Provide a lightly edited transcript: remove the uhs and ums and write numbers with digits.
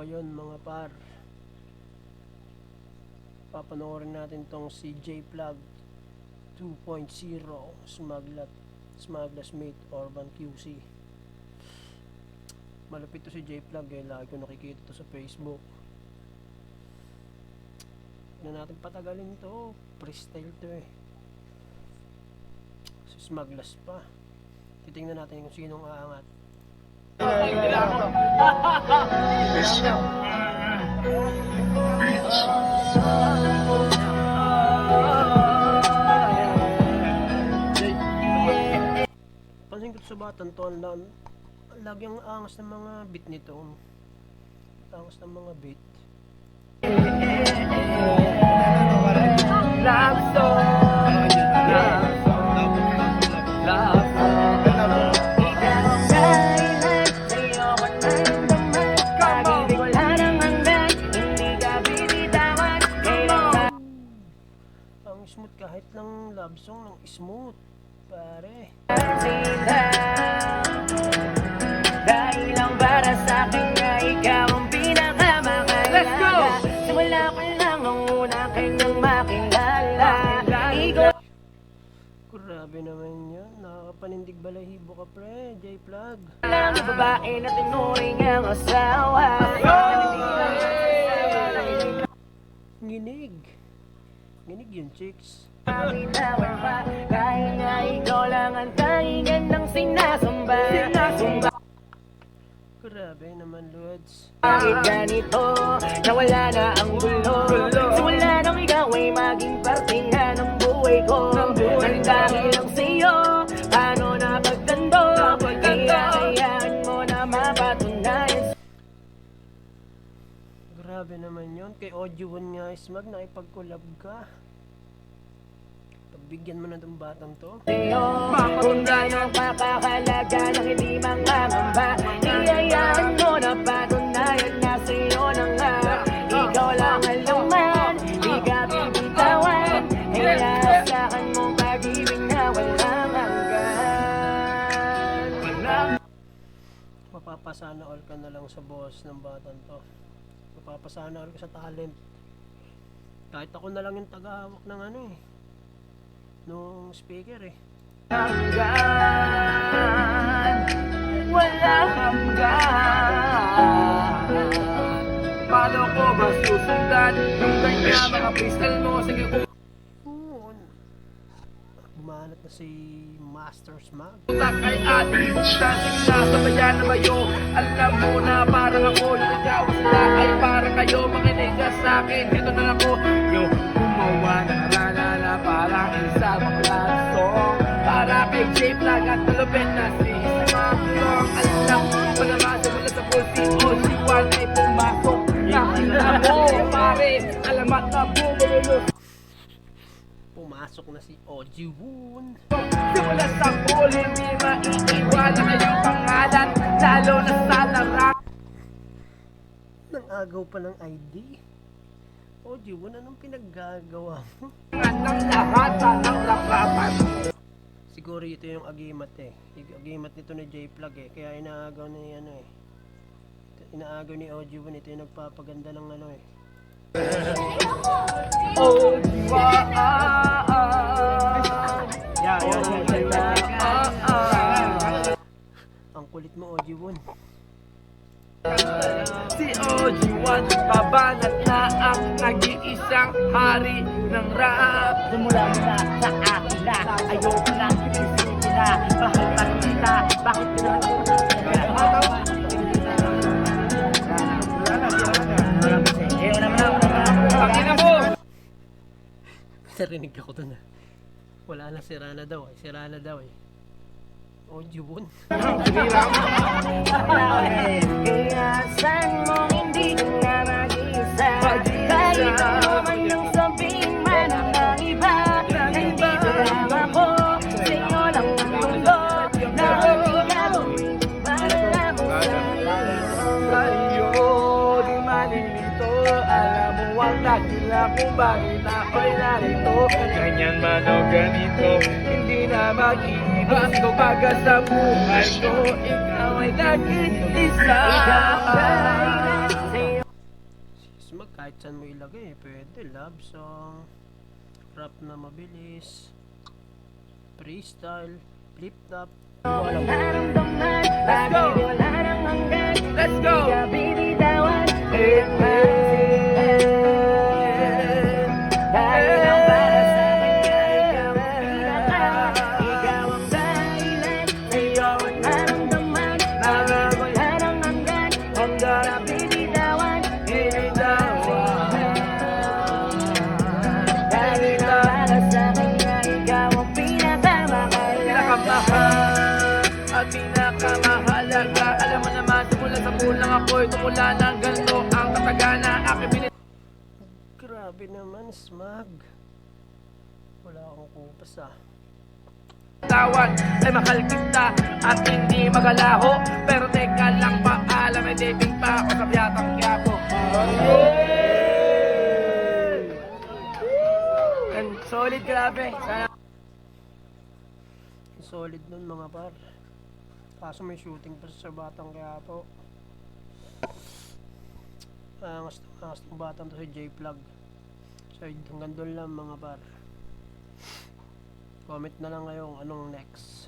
ayun mga par, papanoorin natin tong si J-Plug 2.0 Smuggler's Mate Urban QC. Malapit to si J-Plug eh, lagi ko nakikita to sa Facebook. Hindi na natin patagalin to, freestyle to eh. Si Smuggler's pa. Titingnan natin kung sinong aangat. Pansin ko sa batang to, lagi ang angas ng mga beat nito. Angas ng mga beat. Love song, love song. Ang smooth kahit ng love song, ng smooth pare. Dahil lang para sa akin nga ikaw ang pinakamahalaga. Let's go! Simula ko lang ang una kanyang makilala. Grabe naman yan, nakakapanindig balahibo ka pre, J-Plug. Lang ang babae na tinuring ang asawa. Nginig yung chicks. Pamitawan pa, dahil nga ikaw lang ang taingan ng sinasamba. Grabe naman Lods. Bakit ganito, nawala na ang gulo. Simula nang ikaw ay maging parte nga ng buhay ko. Nang dahil lang sa'yo, paano na pagtando, kaya hayaan mo na mapatunayan. Grabe naman yun, kay Audio 1 nga Smug, nakipag-collab ka. Pagbigyan mo na itong batang to. Kung gano'ng kakahalaga ng hindi mangangamba, iyayaan mo na patunayan na sa'yo na nga. Ikaw lang ang laman, di ka bibitawan, kaya saan mong pag-ibig na walang hanggan. Mapapasana all ka na lang sa boss ng batang to. Mapapasana all ka sa talent. Kahit ako na lang yung tagahawak ng ano eh, nung speaker eh. Hanggan, walang hanggan. Paano ko ba susundan yung kanya mga crystal mo? Sige ko. Oo. Bumanat na si Master Smug. Kay ating dancing na sa bayan na bayo. Alam mo na parang ako yung ikaw sila ay parang kayo makinig ka sa akin. Ito na ako yung gumawa ng rana na parang isang love song. Para kay J-Plug at malupit na si Smuggler. Alam mo palabasa mula sa pulsi o si Juan ay pumasok. Nakita mo pare, alamat na bumululot. Pumasok na si Ojiwoon. Simula sa huli, hindi maiiwala kayong pangalan, lalo na sa larang. Nang agaw pa ng ID. Ojiwoon, anong pinaggagawa mo? Ng lahat ng lakrapan. Siguro ito yung agimat eh. Yung agimat nito ni J-Plug eh. Kaya inaagaw ni ano eh. Inaagaw ni Ojiwoon. Ito yung nagpapaganda ng ano eh. Oh, wow. Ang kulit mo Ojiwoon. Si Ojiwoon, babanat na ang nag-iisang hari ng rap. Simula mo na sa akin na, ayoko lang isipin nila. Bakit parang kita, bakit pinakita? Narinig ako doon ah. Wala na, sira na daw eh. Sira na daw eh. Ojiwoon. Kaya saan mo hindi ka na mag-isa? Kahit ako man yung sabihin man ng iba, nandito lang ako, sa'yo lang ang mundo. Nakakita gawin para lang sa'yo. Di malilito, alam mo ang dakila kung bakit ako'y narito. Ganyan man o ganito, hindi na mag-iiba. Kumbaga sa buhay ko, ikaw ay nag-iisa. Smag kahit saan mo ilagay, pwede. Love song, rap na mabilis, freestyle, flip top. Wala mo. Let's go! Let's go! At pinakamahalaga, alam mo naman, tumula sa pulang ako'y tumula ng ganito ang katagana aking pinit. Grabe naman, Smag. Wala akong kupas ah. Tawan ay makalkita at hindi magalaho. Pero teka lang, paalam ay dating pa ako sa biyatang Quiapo. And solid, grabe. Sana Solid nun mga par. Kaso may shooting pa sa Batang Quiapo. Angas ng batang to si J-Plug. So hanggang doon lang mga par. Comment na lang kayo kung anong next.